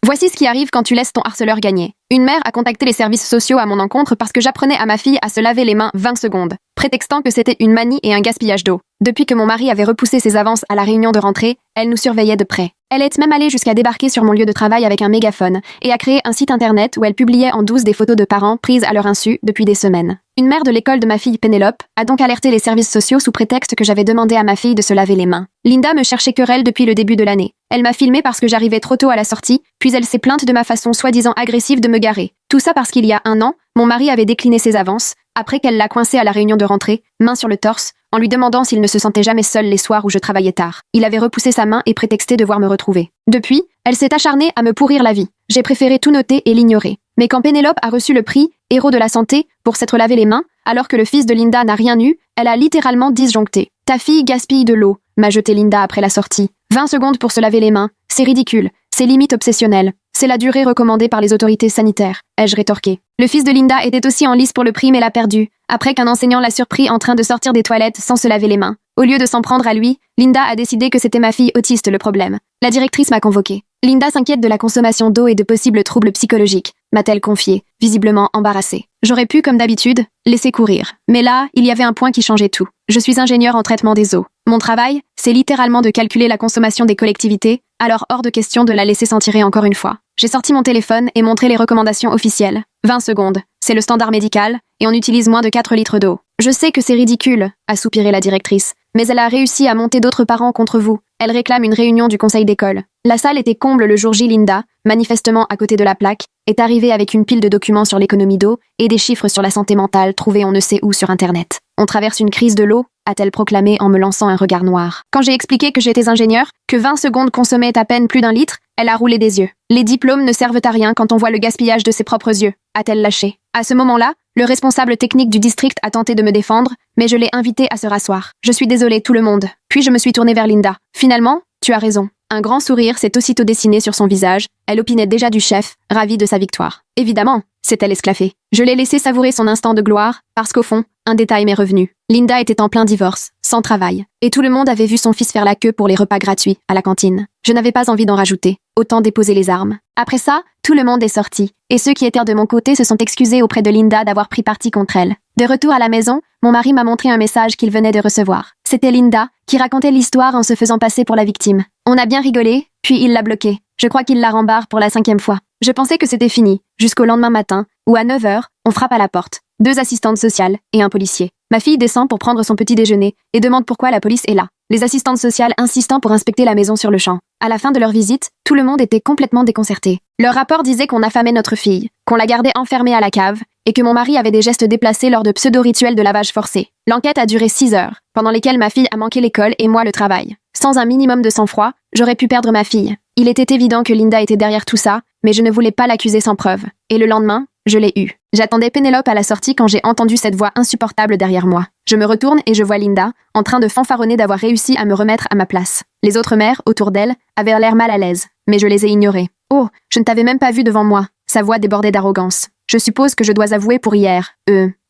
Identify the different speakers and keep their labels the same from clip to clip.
Speaker 1: Voici ce qui arrive quand tu laisses ton harceleur gagner. Une mère a contacté les services sociaux à mon encontre parce que j'apprenais à ma fille à se laver les mains 20 secondes, prétextant que c'était une manie et un gaspillage d'eau. Depuis que mon mari avait repoussé ses avances à la réunion de rentrée, elle nous surveillait de près. Elle est même allée jusqu'à débarquer sur mon lieu de travail avec un mégaphone et a créé un site internet où elle publiait en douce des photos de parents prises à leur insu depuis des semaines. Une mère de l'école de ma fille Pénélope a donc alerté les services sociaux sous prétexte que j'avais demandé à ma fille de se laver les mains. Linda me cherchait querelle depuis le début de l'année. Elle m'a filmé parce que j'arrivais trop tôt à la sortie, puis elle s'est plainte de ma façon soi-disant agressive de me garer. Tout ça parce qu'il y a un an, mon mari avait décliné ses avances, après qu'elle l'a coincé à la réunion de rentrée, main sur le torse, en lui demandant s'il ne se sentait jamais seul les soirs où je travaillais tard. Il avait repoussé sa main et prétexté devoir me retrouver. Depuis, elle s'est acharnée à me pourrir la vie. J'ai préféré tout noter et l'ignorer. Mais quand Pénélope a reçu le prix « Héros de la santé » pour s'être lavé les mains, alors que le fils de Linda n'a rien eu, elle a littéralement disjoncté. « Ta fille gaspille de l'eau », m'a jeté Linda après la sortie. 20 secondes pour se laver les mains, c'est ridicule, c'est limite obsessionnel. C'est la durée recommandée par les autorités sanitaires, ai-je rétorqué. Le fils de Linda était aussi en lice pour le prix mais l'a perdu, après qu'un enseignant l'a surpris en train de sortir des toilettes sans se laver les mains. Au lieu de s'en prendre à lui, Linda a décidé que c'était ma fille autiste le problème. La directrice m'a convoquée. Linda s'inquiète de la consommation d'eau et de possibles troubles psychologiques, m'a-t-elle confié, visiblement embarrassée. J'aurais pu, comme d'habitude, laisser courir. Mais là, il y avait un point qui changeait tout. Je suis ingénieure en traitement des eaux. Mon travail, c'est littéralement de calculer la consommation des collectivités, alors hors de question de la laisser s'en tirer encore une fois. J'ai sorti mon téléphone et montré les recommandations officielles. 20 secondes, c'est le standard médical, et on utilise moins de 4 litres d'eau. Je sais que c'est ridicule, a soupiré la directrice, mais elle a réussi à monter d'autres parents contre vous. Elle réclame une réunion du conseil d'école. La salle était comble le jour J. Linda, manifestement à côté de la plaque, est arrivée avec une pile de documents sur l'économie d'eau et des chiffres sur la santé mentale trouvés on ne sait où sur Internet. On traverse une crise de l'eau, a-t-elle proclamé en me lançant un regard noir. Quand j'ai expliqué que j'étais ingénieure, que 20 secondes consommaient à peine plus d'1 litre, elle a roulé des yeux. Les diplômes ne servent à rien quand on voit le gaspillage de ses propres yeux, a-t-elle lâché. À ce moment-là, le responsable technique du district a tenté de me défendre, mais je l'ai invité à se rasseoir. Je suis désolée tout le monde. Puis je me suis tournée vers Linda. Finalement, tu as raison. Un grand sourire s'est aussitôt dessiné sur son visage. Elle opinait déjà du chef, ravie de sa victoire. Évidemment, s'est-elle esclaffée. Je l'ai laissé savourer son instant de gloire, parce qu'au fond, un détail m'est revenu. Linda était en plein divorce, sans travail, et tout le monde avait vu son fils faire la queue pour les repas gratuits, à la cantine. Je n'avais pas envie d'en rajouter. Autant déposer les armes. Après ça, tout le monde est sorti, et ceux qui étaient de mon côté se sont excusés auprès de Linda d'avoir pris parti contre elle. De retour à la maison, mon mari m'a montré un message qu'il venait de recevoir. C'était Linda, qui racontait l'histoire en se faisant passer pour la victime. On a bien rigolé, puis il l'a bloquée. Je crois qu'il la rembarre pour la 5e fois. Je pensais que c'était fini, jusqu'au lendemain matin, où à 9 heures, on frappe à la porte. 2 assistantes sociales et un policier. Ma fille descend pour prendre son petit déjeuner et demande pourquoi la police est là. Les assistantes sociales insistant pour inspecter la maison sur le champ. À la fin de leur visite, tout le monde était complètement déconcerté. Leur rapport disait qu'on affamait notre fille, qu'on la gardait enfermée à la cave, et que mon mari avait des gestes déplacés lors de pseudo-rituels de lavage forcé. L'enquête a duré 6 heures, pendant lesquelles ma fille a manqué l'école et moi le travail. Sans un minimum de sang-froid, j'aurais pu perdre ma fille. Il était évident que Linda était derrière tout ça, mais je ne voulais pas l'accuser sans preuve. Et le lendemain, je l'ai eue. J'attendais Pénélope à la sortie quand j'ai entendu cette voix insupportable derrière moi. Je me retourne et je vois Linda, en train de fanfaronner d'avoir réussi à me remettre à ma place. Les autres mères, autour d'elle, avaient l'air mal à l'aise, mais je les ai ignorées. « Oh, je ne t'avais même pas vu devant moi. » Sa voix débordait d'arrogance. « Je suppose que je dois avouer pour hier.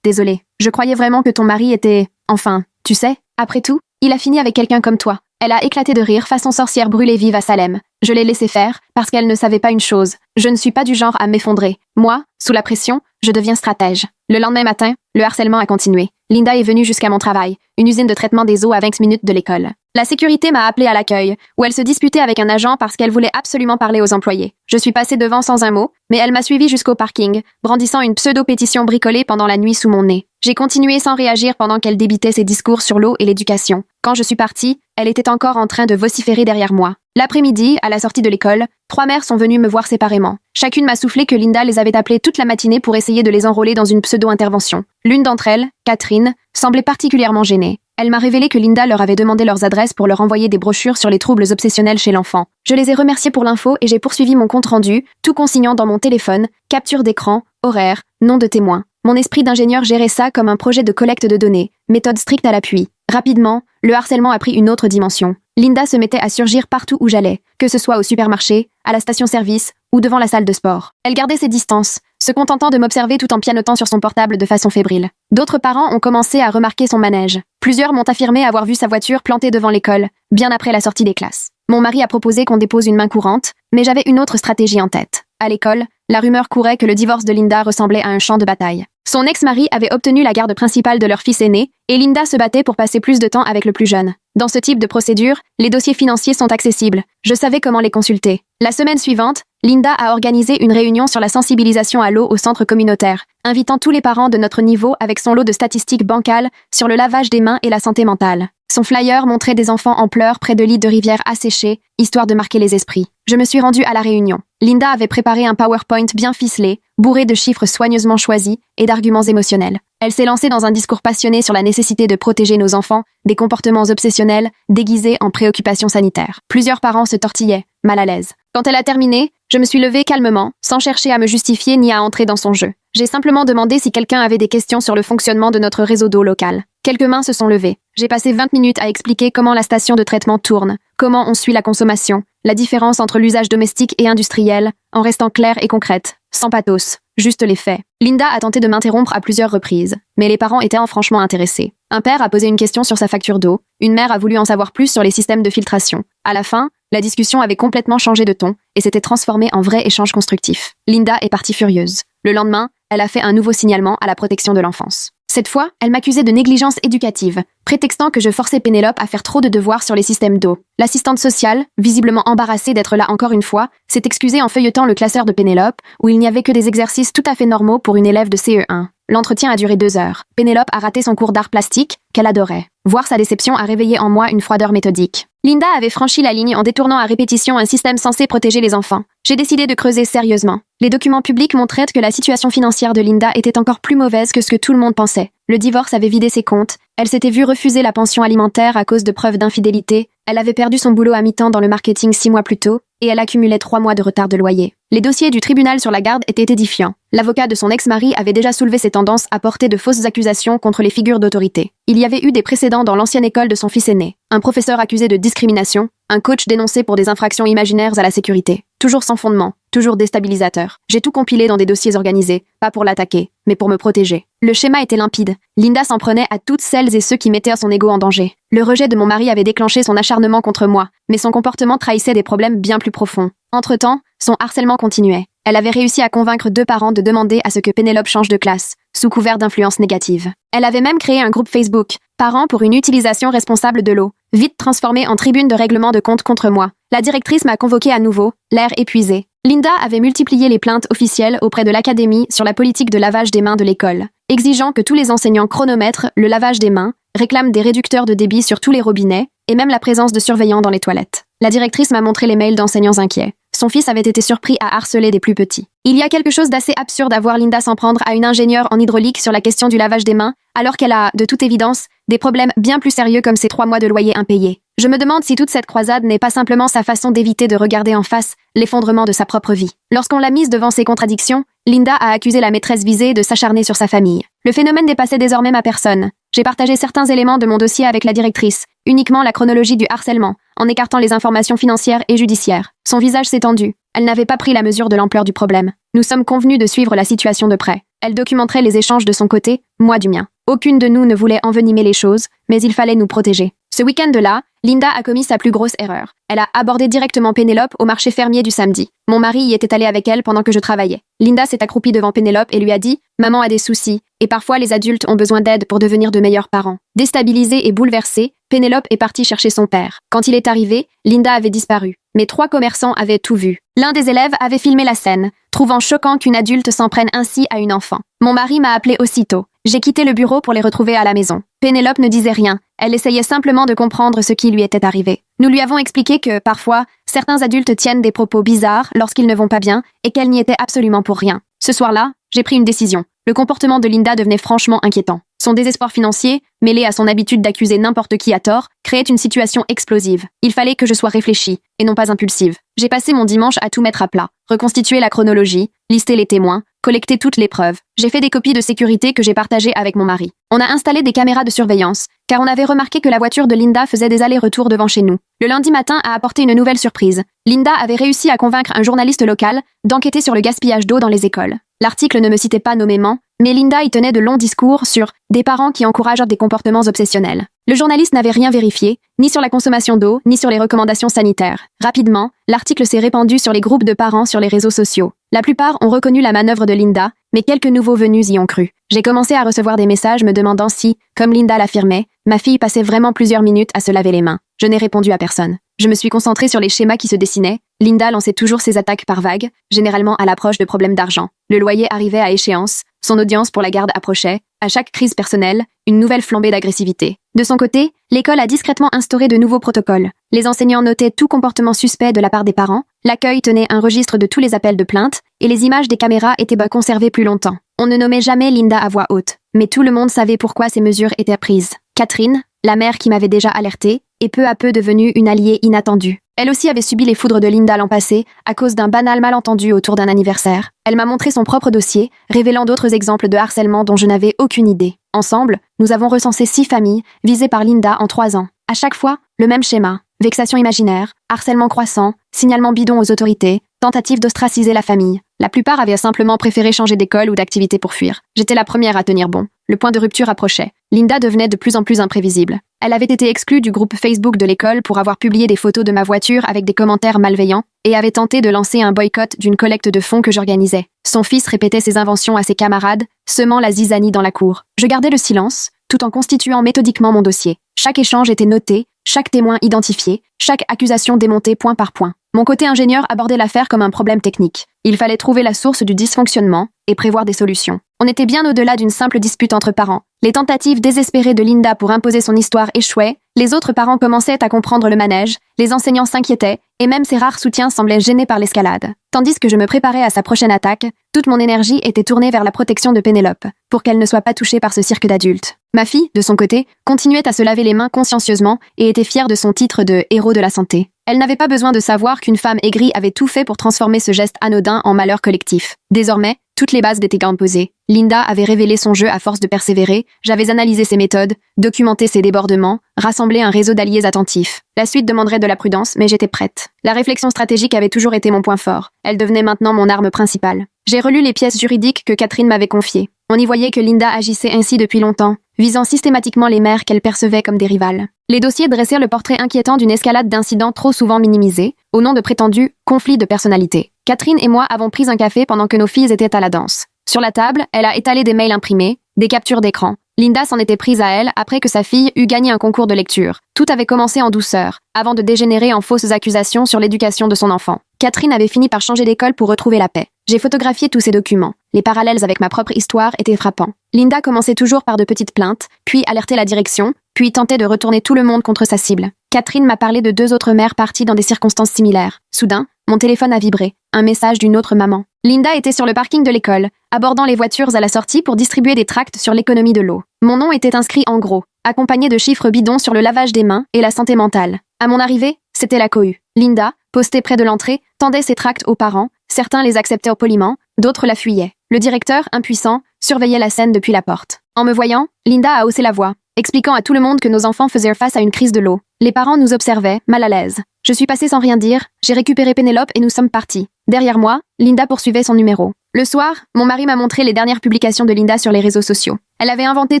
Speaker 1: Désolée. Je croyais vraiment que ton mari était... Enfin, tu sais, après tout, il a fini avec quelqu'un comme toi. » Elle a éclaté de rire façon sorcière brûlée vive à Salem. Je l'ai laissé faire, parce qu'elle ne savait pas une chose. Je ne suis pas du genre à m'effondrer. Moi, sous la pression, je deviens stratège. Le lendemain matin, le harcèlement a continué. Linda est venue jusqu'à mon travail, une usine de traitement des eaux à 20 minutes de l'école. La sécurité m'a appelée à l'accueil, où elle se disputait avec un agent parce qu'elle voulait absolument parler aux employés. Je suis passée devant sans un mot, mais elle m'a suivie jusqu'au parking, brandissant une pseudo-pétition bricolée pendant la nuit sous mon nez. J'ai continué sans réagir pendant qu'elle débitait ses discours sur l'eau et l'éducation. Quand je suis partie, elle était encore en train de vociférer derrière moi. L'après-midi, à la sortie de l'école, 3 mères sont venues me voir séparément. Chacune m'a soufflé que Linda les avait appelées toute la matinée pour essayer de les enrôler dans une pseudo-intervention. L'une d'entre elles, Catherine, semblait particulièrement gênée. Elle m'a révélé que Linda leur avait demandé leurs adresses pour leur envoyer des brochures sur les troubles obsessionnels chez l'enfant. Je les ai remerciés pour l'info et j'ai poursuivi mon compte-rendu, tout consignant dans mon téléphone, capture d'écran, horaire, nom de témoin. Mon esprit d'ingénieur gérait ça comme un projet de collecte de données, méthode stricte à l'appui. Rapidement, le harcèlement a pris une autre dimension. Linda se mettait à surgir partout où j'allais, que ce soit au supermarché, à la station-service ou devant la salle de sport. Elle gardait ses distances, se contentant de m'observer tout en pianotant sur son portable de façon fébrile. D'autres parents ont commencé à remarquer son manège. Plusieurs m'ont affirmé avoir vu sa voiture plantée devant l'école, bien après la sortie des classes. Mon mari a proposé qu'on dépose une main courante, mais j'avais une autre stratégie en tête. À l'école, la rumeur courait que le divorce de Linda ressemblait à un champ de bataille. Son ex-mari avait obtenu la garde principale de leur fils aîné, et Linda se battait pour passer plus de temps avec le plus jeune. Dans ce type de procédure, les dossiers financiers sont accessibles. Je savais comment les consulter. La semaine suivante, Linda a organisé une réunion sur la sensibilisation à l'eau au centre communautaire, invitant tous les parents de notre niveau avec son lot de statistiques bancales sur le lavage des mains et la santé mentale. Son flyer montrait des enfants en pleurs près de lits de rivière asséchés, histoire de marquer les esprits. Je me suis rendue à la réunion. Linda avait préparé un PowerPoint bien ficelé, bourré de chiffres soigneusement choisis et d'arguments émotionnels. Elle s'est lancée dans un discours passionné sur la nécessité de protéger nos enfants des comportements obsessionnels déguisés en préoccupations sanitaires. Plusieurs parents se tortillaient, mal à l'aise. Quand elle a terminé, je me suis levée calmement, sans chercher à me justifier ni à entrer dans son jeu. J'ai simplement demandé si quelqu'un avait des questions sur le fonctionnement de notre réseau d'eau local. Quelques mains se sont levées. J'ai passé 20 minutes à expliquer comment la station de traitement tourne, comment on suit la consommation, la différence entre l'usage domestique et industriel, en restant claire et concrète, sans pathos, juste les faits. Linda a tenté de m'interrompre à plusieurs reprises, mais les parents étaient franchement intéressés. Un père a posé une question sur sa facture d'eau, une mère a voulu en savoir plus sur les systèmes de filtration. À la fin, la discussion avait complètement changé de ton et s'était transformée en vrai échange constructif. Linda est partie furieuse. Le lendemain, elle a fait un nouveau signalement à la protection de l'enfance. Cette fois, elle m'accusait de négligence éducative, prétextant que je forçais Pénélope à faire trop de devoirs sur les systèmes d'eau. L'assistante sociale, visiblement embarrassée d'être là encore une fois, s'est excusée en feuilletant le classeur de Pénélope, où il n'y avait que des exercices tout à fait normaux pour une élève de CE1. L'entretien a duré 2 heures. Pénélope a raté son cours d'art plastique, qu'elle adorait. Voir sa déception a réveillé en moi une froideur méthodique. Linda avait franchi la ligne en détournant à répétition un système censé protéger les enfants. J'ai décidé de creuser sérieusement. Les documents publics montraient que la situation financière de Linda était encore plus mauvaise que ce que tout le monde pensait. Le divorce avait vidé ses comptes, elle s'était vue refuser la pension alimentaire à cause de preuves d'infidélité, elle avait perdu son boulot à mi-temps dans le marketing 6 mois plus tôt, et elle accumulait 3 mois de retard de loyer. Les dossiers du tribunal sur la garde étaient édifiants. L'avocat de son ex-mari avait déjà soulevé ses tendances à porter de fausses accusations contre les figures d'autorité. Il y avait eu des précédents dans l'ancienne école de son fils aîné. Un professeur accusé de discrimination, un coach dénoncé pour des infractions imaginaires à la sécurité. Toujours sans fondement, toujours déstabilisateur. J'ai tout compilé dans des dossiers organisés, pas pour l'attaquer, mais pour me protéger. Le schéma était limpide. Linda s'en prenait à toutes celles et ceux qui mettaient son ego en danger. Le rejet de mon mari avait déclenché son acharnement contre moi, mais son comportement trahissait des problèmes bien plus profonds. Entre-temps, son harcèlement continuait. Elle avait réussi à convaincre 2 parents de demander à ce que Pénélope change de classe, sous couvert d'influence négative. Elle avait même créé un groupe Facebook, Parents pour une utilisation responsable de l'eau, vite transformé en tribune de règlement de compte contre moi. La directrice m'a convoqué à nouveau, l'air épuisé. Linda avait multiplié les plaintes officielles auprès de l'académie sur la politique de lavage des mains de l'école, exigeant que tous les enseignants chronomètrent le lavage des mains, réclament des réducteurs de débit sur tous les robinets, et même la présence de surveillants dans les toilettes. La directrice m'a montré les mails d'enseignants inquiets. Son fils avait été surpris à harceler des plus petits. Il y a quelque chose d'assez absurde à voir Linda s'en prendre à une ingénieure en hydraulique sur la question du lavage des mains, alors qu'elle a, de toute évidence, des problèmes bien plus sérieux comme ses 3 mois de loyer impayés. Je me demande si toute cette croisade n'est pas simplement sa façon d'éviter de regarder en face l'effondrement de sa propre vie. Lorsqu'on l'a mise devant ses contradictions, Linda a accusé la maîtresse visée de s'acharner sur sa famille. Le phénomène dépassait désormais ma personne. J'ai partagé certains éléments de mon dossier avec la directrice, uniquement la chronologie du harcèlement, en écartant les informations financières et judiciaires. Son visage s'est tendu. Elle n'avait pas pris la mesure de l'ampleur du problème. Nous sommes convenus de suivre la situation de près. Elle documenterait les échanges de son côté, moi du mien. Aucune de nous ne voulait envenimer les choses, mais il fallait nous protéger. Ce week-end-là, Linda a commis sa plus grosse erreur. Elle a abordé directement Pénélope au marché fermier du samedi. Mon mari y était allé avec elle pendant que je travaillais. Linda s'est accroupie devant Pénélope et lui a dit « Maman a des soucis, et parfois les adultes ont besoin d'aide pour devenir de meilleurs parents. » Déstabilisée et bouleversée, Pénélope est partie chercher son père. Quand il est arrivé, Linda avait disparu. Mes 3 commerçants avaient tout vu. L'un des élèves avait filmé la scène, trouvant choquant qu'une adulte s'en prenne ainsi à une enfant. Mon mari m'a appelé aussitôt. J'ai quitté le bureau pour les retrouver à la maison. Pénélope ne disait rien. Elle essayait simplement de comprendre ce qui lui était arrivé. Nous lui avons expliqué que, parfois, certains adultes tiennent des propos bizarres lorsqu'ils ne vont pas bien et qu'elle n'y était absolument pour rien. Ce soir-là, j'ai pris une décision. Le comportement de Linda devenait franchement inquiétant. Son désespoir financier, mêlé à son habitude d'accuser n'importe qui à tort, créait une situation explosive. Il fallait que je sois réfléchie, et non pas impulsive. J'ai passé mon dimanche à tout mettre à plat, reconstituer la chronologie, lister les témoins, collecter toutes les preuves. J'ai fait des copies de sécurité que j'ai partagées avec mon mari. On a installé des caméras de surveillance, car on avait remarqué que la voiture de Linda faisait des allers-retours devant chez nous. Le lundi matin a apporté une nouvelle surprise. Linda avait réussi à convaincre un journaliste local d'enquêter sur le gaspillage d'eau dans les écoles. L'article ne me citait pas nommément, mais Linda y tenait de longs discours sur des parents qui encouragent des comportements obsessionnels. Le journaliste n'avait rien vérifié, ni sur la consommation d'eau, ni sur les recommandations sanitaires. Rapidement, l'article s'est répandu sur les groupes de parents sur les réseaux sociaux. La plupart ont reconnu la manœuvre de Linda, mais quelques nouveaux venus y ont cru. J'ai commencé à recevoir des messages me demandant si, comme Linda l'affirmait, ma fille passait vraiment plusieurs minutes à se laver les mains. Je n'ai répondu à personne. Je me suis concentrée sur les schémas qui se dessinaient. Linda lançait toujours ses attaques par vagues, généralement à l'approche de problèmes d'argent. Le loyer arrivait à échéance, son audience pour la garde approchait. À chaque crise personnelle, une nouvelle flambée d'agressivité. De son côté, l'école a discrètement instauré de nouveaux protocoles. Les enseignants notaient tout comportement suspect de la part des parents, l'accueil tenait un registre de tous les appels de plainte, et les images des caméras étaient conservées plus longtemps. On ne nommait jamais Linda à voix haute, mais tout le monde savait pourquoi ces mesures étaient prises. Catherine, la mère qui m'avait déjà alertée, est peu à peu devenue une alliée inattendue. Elle aussi avait subi les foudres de Linda l'an passé, à cause d'un banal malentendu autour d'un anniversaire. Elle m'a montré son propre dossier, révélant d'autres exemples de harcèlement dont je n'avais aucune idée. Ensemble, nous avons recensé 6 familles, visées par Linda en 3 ans. À chaque fois, le même schéma. Vexation imaginaire, harcèlement croissant, signalement bidon aux autorités, tentative d'ostraciser la famille. La plupart avaient simplement préféré changer d'école ou d'activité pour fuir. J'étais la première à tenir bon. Le point de rupture approchait. Linda devenait de plus en plus imprévisible. Elle avait été exclue du groupe Facebook de l'école pour avoir publié des photos de ma voiture avec des commentaires malveillants et avait tenté de lancer un boycott d'une collecte de fonds que j'organisais. Son fils répétait ses inventions à ses camarades, semant la zizanie dans la cour. Je gardais le silence, tout en constituant méthodiquement mon dossier. Chaque échange était noté, chaque témoin identifié, chaque accusation démontée point par point. Mon côté ingénieur abordait l'affaire comme un problème technique. Il fallait trouver la source du dysfonctionnement et prévoir des solutions. On était bien au-delà d'une simple dispute entre parents. Les tentatives désespérées de Linda pour imposer son histoire échouaient, les autres parents commençaient à comprendre le manège, les enseignants s'inquiétaient, et même ses rares soutiens semblaient gênés par l'escalade. Tandis que je me préparais à sa prochaine attaque, toute mon énergie était tournée vers la protection de Pénélope, pour qu'elle ne soit pas touchée par ce cirque d'adultes. Ma fille, de son côté, continuait à se laver les mains consciencieusement et était fière de son titre de héros de la santé. Elle n'avait pas besoin de savoir qu'une femme aigrie avait tout fait pour transformer ce geste anodin en malheur collectif. Désormais, toutes les bases étaient imposées. Linda avait révélé son jeu à force de persévérer, j'avais analysé ses méthodes, documenté ses débordements, rassemblé un réseau d'alliés attentifs. La suite demanderait de la prudence, mais j'étais prête. La réflexion stratégique avait toujours été mon point fort. Elle devenait maintenant mon arme principale. J'ai relu les pièces juridiques que Catherine m'avait confiées. On y voyait que Linda agissait ainsi depuis longtemps, visant systématiquement les mères qu'elle percevait comme des rivales. Les dossiers dressèrent le portrait inquiétant d'une escalade d'incidents trop souvent minimisés, au nom de prétendus conflits de personnalité. Catherine et moi avons pris un café pendant que nos filles étaient à la danse. Sur la table, elle a étalé des mails imprimés, des captures d'écran. Linda s'en était prise à elle après que sa fille eut gagné un concours de lecture. Tout avait commencé en douceur, avant de dégénérer en fausses accusations sur l'éducation de son enfant. Catherine avait fini par changer d'école pour retrouver la paix. J'ai photographié tous ces documents. Les parallèles avec ma propre histoire étaient frappants. Linda commençait toujours par de petites plaintes, puis alertait la direction, puis tentait de retourner tout le monde contre sa cible. Catherine m'a parlé de 2 autres mères parties dans des circonstances similaires. Soudain, mon téléphone a vibré. Un message d'une autre maman. Linda était sur le parking de l'école, abordant les voitures à la sortie pour distribuer des tracts sur l'économie de l'eau. Mon nom était inscrit en gros, accompagné de chiffres bidons sur le lavage des mains et la santé mentale. À mon arrivée, c'était la cohue. Linda, postée près de l'entrée, tendait ses tracts aux parents. Certains les acceptaient poliment, d'autres la fuyaient. Le directeur, impuissant, surveillait la scène depuis la porte. En me voyant, Linda a haussé la voix, expliquant à tout le monde que nos enfants faisaient face à une crise de l'eau. Les parents nous observaient, mal à l'aise. Je suis passée sans rien dire, j'ai récupéré Pénélope et nous sommes partis. Derrière moi, Linda poursuivait son numéro. Le soir, mon mari m'a montré les dernières publications de Linda sur les réseaux sociaux. Elle avait inventé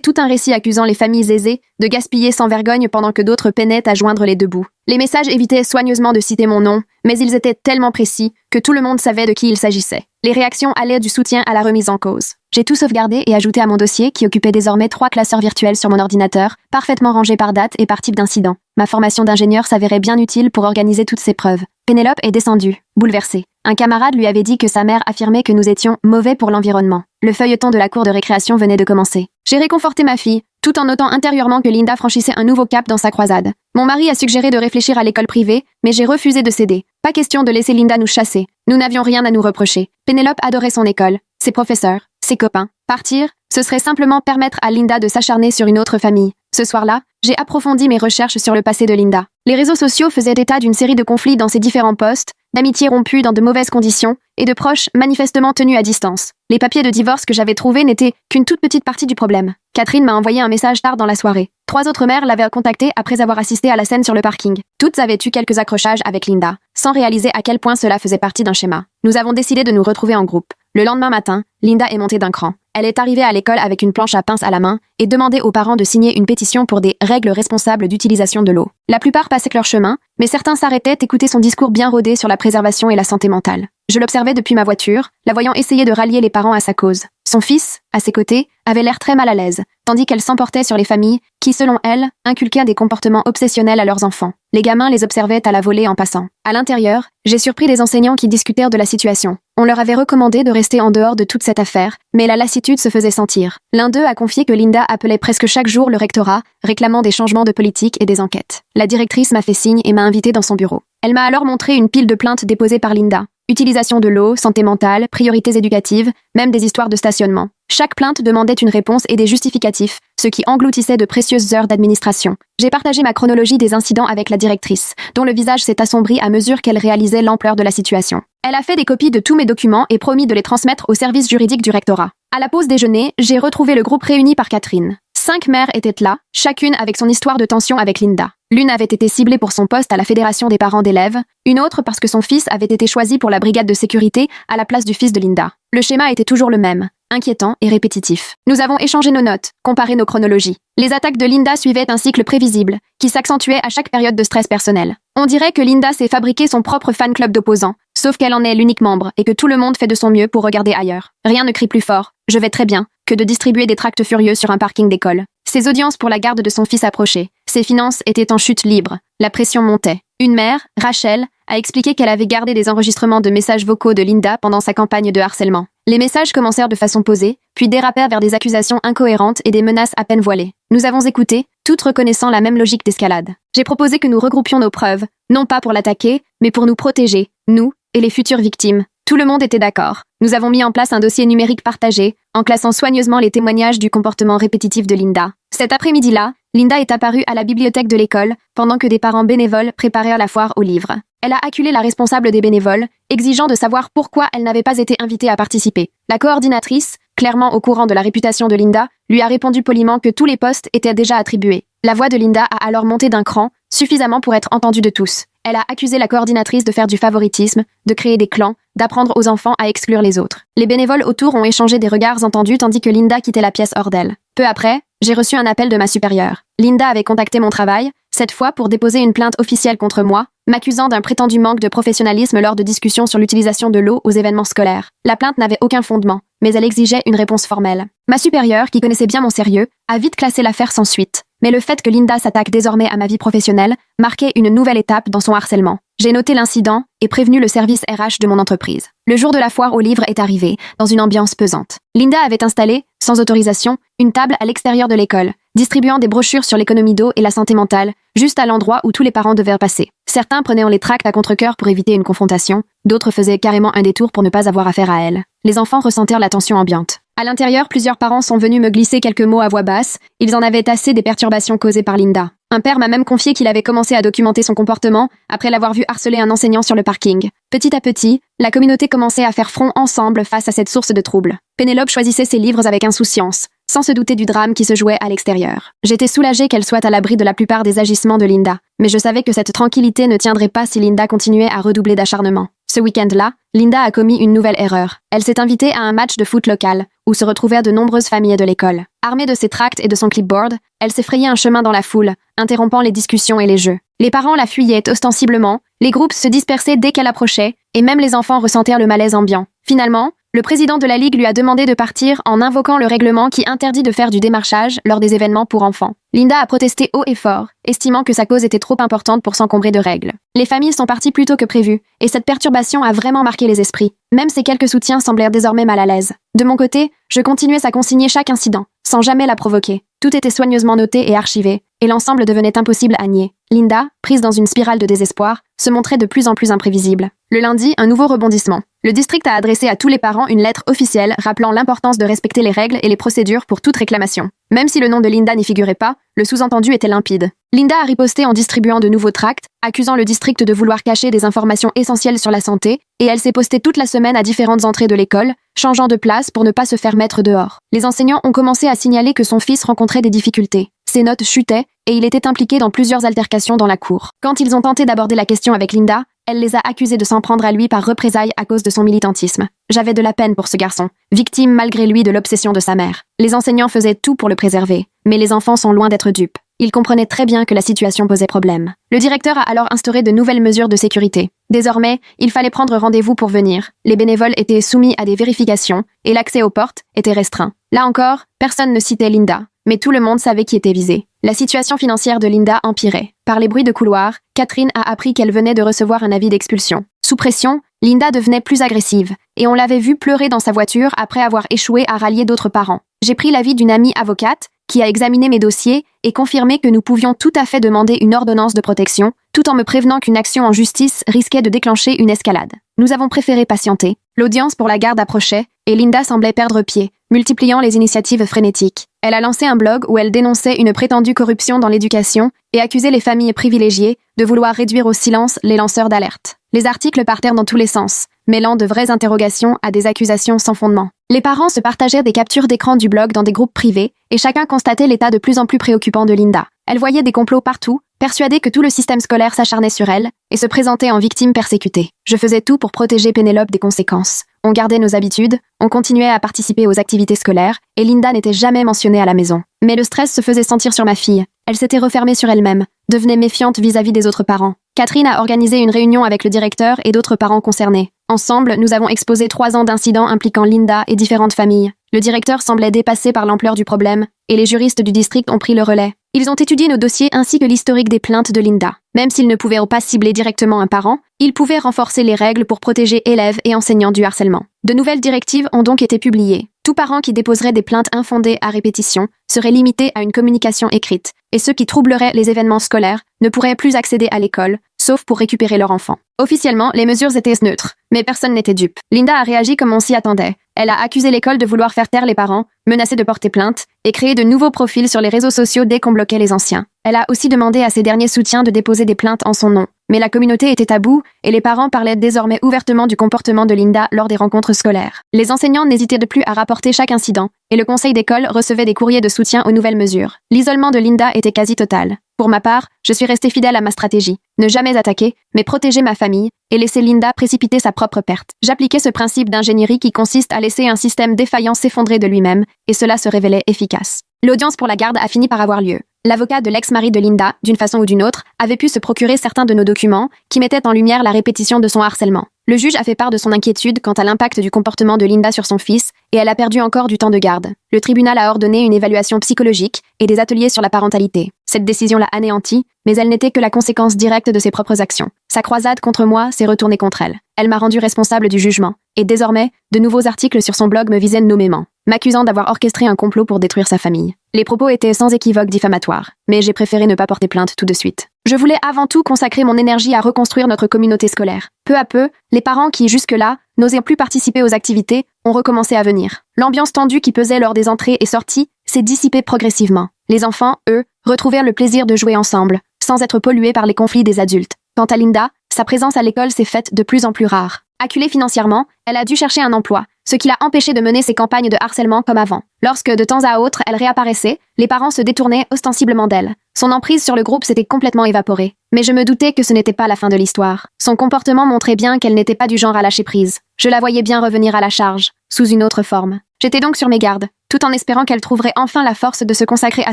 Speaker 1: tout un récit accusant les familles aisées de gaspiller sans vergogne pendant que d'autres peinaient à joindre les deux bouts. Les messages évitaient soigneusement de citer mon nom, mais ils étaient tellement précis que tout le monde savait de qui il s'agissait. Les réactions allaient du soutien à la remise en cause. J'ai tout sauvegardé et ajouté à mon dossier qui occupait désormais 3 classeurs virtuels sur mon ordinateur, parfaitement rangés par date et par type d'incident. Ma formation d'ingénieur s'avérait bien utile pour organiser toutes ces preuves. Pénélope est descendue, bouleversée. Un camarade lui avait dit que sa mère affirmait que nous étions mauvais pour l'environnement. Le feuilleton de la cour de récréation venait de commencer. J'ai réconforté ma fille, tout en notant intérieurement que Linda franchissait un nouveau cap dans sa croisade. Mon mari a suggéré de réfléchir à l'école privée, mais j'ai refusé de céder. Pas question de laisser Linda nous chasser. Nous n'avions rien à nous reprocher. Pénélope adorait son école, ses professeurs, ses copains. Partir, ce serait simplement permettre à Linda de s'acharner sur une autre famille. Ce soir-là, j'ai approfondi mes recherches sur le passé de Linda. Les réseaux sociaux faisaient état d'une série de conflits dans ses différents postes, d'amitiés rompues dans de mauvaises conditions et de proches manifestement tenus à distance. Les papiers de divorce que j'avais trouvés n'étaient qu'une toute petite partie du problème. Catherine m'a envoyé un message tard dans la soirée. 3 autres mères l'avaient contactée après avoir assisté à la scène sur le parking. Toutes avaient eu quelques accrochages avec Linda, sans réaliser à quel point cela faisait partie d'un schéma. Nous avons décidé de nous retrouver en groupe. Le lendemain matin, Linda est montée d'un cran. Elle est arrivée à l'école avec une planche à pince à la main et demandait aux parents de signer une pétition pour des règles responsables d'utilisation de l'eau. La plupart passaient leur chemin, mais certains s'arrêtaient écouter son discours bien rodé sur la préservation et la santé mentale. Je l'observais depuis ma voiture, la voyant essayer de rallier les parents à sa cause. Son fils, à ses côtés, avait l'air très mal à l'aise, tandis qu'elle s'emportait sur les familles qui, selon elle, inculquaient des comportements obsessionnels à leurs enfants. Les gamins les observaient à la volée en passant. À l'intérieur, j'ai surpris des enseignants qui discutèrent de la situation. On leur avait recommandé de rester en dehors de toute cette affaire, mais la lassitude se faisait sentir. L'un d'eux a confié que Linda appelait presque chaque jour le rectorat, réclamant des changements de politique et des enquêtes. La directrice m'a fait signe et m'a invitée dans son bureau. Elle m'a alors montré une pile de plaintes déposées par Linda. Utilisation de l'eau, santé mentale, priorités éducatives, même des histoires de stationnement. Chaque plainte demandait une réponse et des justificatifs, ce qui engloutissait de précieuses heures d'administration. J'ai partagé ma chronologie des incidents avec la directrice, dont le visage s'est assombri à mesure qu'elle réalisait l'ampleur de la situation. Elle a fait des copies de tous mes documents et promis de les transmettre au service juridique du rectorat. À la pause déjeuner, j'ai retrouvé le groupe réuni par Catherine. 5 mères étaient là, chacune avec son histoire de tension avec Linda. L'une avait été ciblée pour son poste à la Fédération des parents d'élèves, une autre parce que son fils avait été choisi pour la brigade de sécurité à la place du fils de Linda. Le schéma était toujours le même, inquiétant et répétitif. Nous avons échangé nos notes, comparé nos chronologies. Les attaques de Linda suivaient un cycle prévisible, qui s'accentuait à chaque période de stress personnel. On dirait que Linda s'est fabriqué son propre fan club d'opposants, sauf qu'elle en est l'unique membre et que tout le monde fait de son mieux pour regarder ailleurs. Rien ne crie plus fort, je vais très bien, que de distribuer des tracts furieux sur un parking d'école. Ses audiences pour la garde de son fils approchaient. Ses finances étaient en chute libre. La pression montait. Une mère, Rachel, a expliqué qu'elle avait gardé des enregistrements de messages vocaux de Linda pendant sa campagne de harcèlement. Les messages commencèrent de façon posée, puis dérapèrent vers des accusations incohérentes et des menaces à peine voilées. Nous avons écouté, toutes reconnaissant la même logique d'escalade. J'ai proposé que nous regroupions nos preuves, non pas pour l'attaquer, mais pour nous protéger, nous et les futures victimes. Tout le monde était d'accord. Nous avons mis en place un dossier numérique partagé, en classant soigneusement les témoignages du comportement répétitif de Linda. Cet après-midi-là, Linda est apparue à la bibliothèque de l'école, pendant que des parents bénévoles préparèrent la foire aux livres. Elle a acculé la responsable des bénévoles, exigeant de savoir pourquoi elle n'avait pas été invitée à participer. La coordinatrice, clairement au courant de la réputation de Linda, lui a répondu poliment que tous les postes étaient déjà attribués. La voix de Linda a alors monté d'un cran, suffisamment pour être entendue de tous. Elle a accusé la coordinatrice de faire du favoritisme, de créer des clans, d'apprendre aux enfants à exclure les autres. Les bénévoles autour ont échangé des regards entendus tandis que Linda quittait la pièce hors d'elle. Peu après, j'ai reçu un appel de ma supérieure. Linda avait contacté mon travail, cette fois pour déposer une plainte officielle contre moi, m'accusant d'un prétendu manque de professionnalisme lors de discussions sur l'utilisation de l'eau aux événements scolaires. La plainte n'avait aucun fondement, mais elle exigeait une réponse formelle. Ma supérieure, qui connaissait bien mon sérieux, a vite classé l'affaire sans suite. Mais le fait que Linda s'attaque désormais à ma vie professionnelle marquait une nouvelle étape dans son harcèlement. J'ai noté l'incident et prévenu le service RH de mon entreprise. Le jour de la foire aux livres est arrivé, dans une ambiance pesante. Linda avait installé, sans autorisation, une table à l'extérieur de l'école, distribuant des brochures sur l'économie d'eau et la santé mentale, juste à l'endroit où tous les parents devaient passer. Certains prenaient les tracts à contre-cœur pour éviter une confrontation, d'autres faisaient carrément un détour pour ne pas avoir affaire à elle. Les enfants ressentèrent la tension ambiante. À l'intérieur, plusieurs parents sont venus me glisser quelques mots à voix basse, ils en avaient assez des perturbations causées par Linda. Un père m'a même confié qu'il avait commencé à documenter son comportement après l'avoir vu harceler un enseignant sur le parking. Petit à petit, la communauté commençait à faire front ensemble face à cette source de troubles. Pénélope choisissait ses livres avec insouciance, sans se douter du drame qui se jouait à l'extérieur. J'étais soulagée qu'elle soit à l'abri de la plupart des agissements de Linda, mais je savais que cette tranquillité ne tiendrait pas si Linda continuait à redoubler d'acharnement. Ce week-end-là, Linda a commis une nouvelle erreur. Elle s'est invitée à un match de foot local, où se retrouvèrent de nombreuses familles de l'école. Armée de ses tracts et de son clipboard, elle s'est frayé un chemin dans la foule, interrompant les discussions et les jeux. Les parents la fuyaient ostensiblement, les groupes se dispersaient dès qu'elle approchait, et même les enfants ressentèrent le malaise ambiant. Finalement, le président de la Ligue lui a demandé de partir en invoquant le règlement qui interdit de faire du démarchage lors des événements pour enfants. Linda a protesté haut et fort, estimant que sa cause était trop importante pour s'encombrer de règles. Les familles sont parties plus tôt que prévu, et cette perturbation a vraiment marqué les esprits. Même ses quelques soutiens semblèrent désormais mal à l'aise. De mon côté, je continuais à consigner chaque incident, sans jamais la provoquer. Tout était soigneusement noté et archivé, et l'ensemble devenait impossible à nier. Linda, prise dans une spirale de désespoir, se montrait de plus en plus imprévisible. Le lundi, un nouveau rebondissement. Le district a adressé à tous les parents une lettre officielle rappelant l'importance de respecter les règles et les procédures pour toute réclamation. Même si le nom de Linda n'y figurait pas, le sous-entendu était limpide. Linda a riposté en distribuant de nouveaux tracts, accusant le district de vouloir cacher des informations essentielles sur la santé, et elle s'est postée toute la semaine à différentes entrées de l'école, changeant de place pour ne pas se faire mettre dehors. Les enseignants ont commencé à signaler que son fils rencontrait des difficultés. Ses notes chutaient, et il était impliqué dans plusieurs altercations dans la cour. Quand ils ont tenté d'aborder la question avec Linda, Elle les a accusés de s'en prendre à lui par représailles à cause de son militantisme. J'avais de la peine pour ce garçon, victime malgré lui de l'obsession de sa mère. Les enseignants faisaient tout pour le préserver, mais les enfants sont loin d'être dupes. Ils comprenaient très bien que la situation posait problème. Le directeur a alors instauré de nouvelles mesures de sécurité. Désormais, il fallait prendre rendez-vous pour venir. Les bénévoles étaient soumis à des vérifications et l'accès aux portes était restreint. Là encore, personne ne citait Linda, mais tout le monde savait qui était visé. La situation financière de Linda empirait. Par les bruits de couloir, Catherine a appris qu'elle venait de recevoir un avis d'expulsion. Sous pression, Linda devenait plus agressive, et on l'avait vue pleurer dans sa voiture après avoir échoué à rallier d'autres parents. J'ai pris l'avis d'une amie avocate, qui a examiné mes dossiers et confirmé que nous pouvions tout à fait demander une ordonnance de protection, tout en me prévenant qu'une action en justice risquait de déclencher une escalade. Nous avons préféré patienter. L'audience pour la garde approchait, et Linda semblait perdre pied, multipliant les initiatives frénétiques. Elle a lancé un blog où elle dénonçait une prétendue corruption dans l'éducation et accusait les familles privilégiées de vouloir réduire au silence les lanceurs d'alerte. Les articles partèrent dans tous les sens, mêlant de vraies interrogations à des accusations sans fondement. Les parents se partagèrent des captures d'écran du blog dans des groupes privés, et chacun constatait l'état de plus en plus préoccupant de Linda. Elle voyait des complots partout, persuadée que tout le système scolaire s'acharnait sur elle, et se présentait en victime persécutée. Je faisais tout pour protéger Pénélope des conséquences. On gardait nos habitudes, on continuait à participer aux activités scolaires, et Linda n'était jamais mentionnée à la maison. Mais le stress se faisait sentir sur ma fille. Elle s'était refermée sur elle-même, devenait méfiante vis-à-vis des autres parents. Catherine a organisé une réunion avec le directeur et d'autres parents concernés. Ensemble, nous avons exposé 3 ans d'incidents impliquant Linda et différentes familles. Le directeur semblait dépassé par l'ampleur du problème, et les juristes du district ont pris le relais. Ils ont étudié nos dossiers ainsi que l'historique des plaintes de Linda. Même s'ils ne pouvaient pas cibler directement un parent, ils pouvaient renforcer les règles pour protéger élèves et enseignants du harcèlement. De nouvelles directives ont donc été publiées. Tout parent qui déposerait des plaintes infondées à répétition serait limité à une communication écrite, et ceux qui troubleraient les événements scolaires ne pourraient plus accéder à l'école, sauf pour récupérer leur enfant. Officiellement, les mesures étaient neutres, mais personne n'était dupe. Linda a réagi comme on s'y attendait. Elle a accusé l'école de vouloir faire taire les parents, menacé de porter plainte, et créer de nouveaux profils sur les réseaux sociaux dès qu'on bloquait les anciens. Elle a aussi demandé à ses derniers soutiens de déposer des plaintes en son nom. Mais la communauté était à bout, et les parents parlaient désormais ouvertement du comportement de Linda lors des rencontres scolaires. Les enseignants n'hésitaient de plus à rapporter chaque incident, et le conseil d'école recevait des courriers de soutien aux nouvelles mesures. L'isolement de Linda était quasi total. Pour ma part, je suis restée fidèle à ma stratégie. Ne jamais attaquer, mais protéger ma famille, et laisser Linda précipiter sa propre perte. J'appliquais ce principe d'ingénierie qui consiste à laisser un système défaillant s'effondrer de lui-même, et cela se révélait efficace. L'audience pour la garde a fini par avoir lieu. L'avocat de l'ex-mari de Linda, d'une façon ou d'une autre, avait pu se procurer certains de nos documents qui mettaient en lumière la répétition de son harcèlement. Le juge a fait part de son inquiétude quant à l'impact du comportement de Linda sur son fils, et elle a perdu encore du temps de garde. Le tribunal a ordonné une évaluation psychologique et des ateliers sur la parentalité. Cette décision l'a anéantie, mais elle n'était que la conséquence directe de ses propres actions. Sa croisade contre moi s'est retournée contre elle. Elle m'a rendu responsable du jugement, et désormais, de nouveaux articles sur son blog me visaient nommément, m'accusant d'avoir orchestré un complot pour détruire sa famille. Les propos étaient sans équivoque diffamatoires, mais j'ai préféré ne pas porter plainte tout de suite. Je voulais avant tout consacrer mon énergie à reconstruire notre communauté scolaire. Peu à peu, les parents qui, jusque-là, n'osaient plus participer aux activités, ont recommencé à venir. L'ambiance tendue qui pesait lors des entrées et sorties s'est dissipée progressivement. Les enfants, eux, retrouvèrent le plaisir de jouer ensemble, sans être pollués par les conflits des adultes. Quant à Linda, sa présence à l'école s'est faite de plus en plus rare. Acculée financièrement, elle a dû chercher un emploi, ce qui l'a empêché de mener ses campagnes de harcèlement comme avant. Lorsque, de temps à autre, elle réapparaissait, les parents se détournaient ostensiblement d'elle. Son emprise sur le groupe s'était complètement évaporée. Mais je me doutais que ce n'était pas la fin de l'histoire. Son comportement montrait bien qu'elle n'était pas du genre à lâcher prise. Je la voyais bien revenir à la charge, sous une autre forme. J'étais donc sur mes gardes, tout en espérant qu'elle trouverait enfin la force de se consacrer à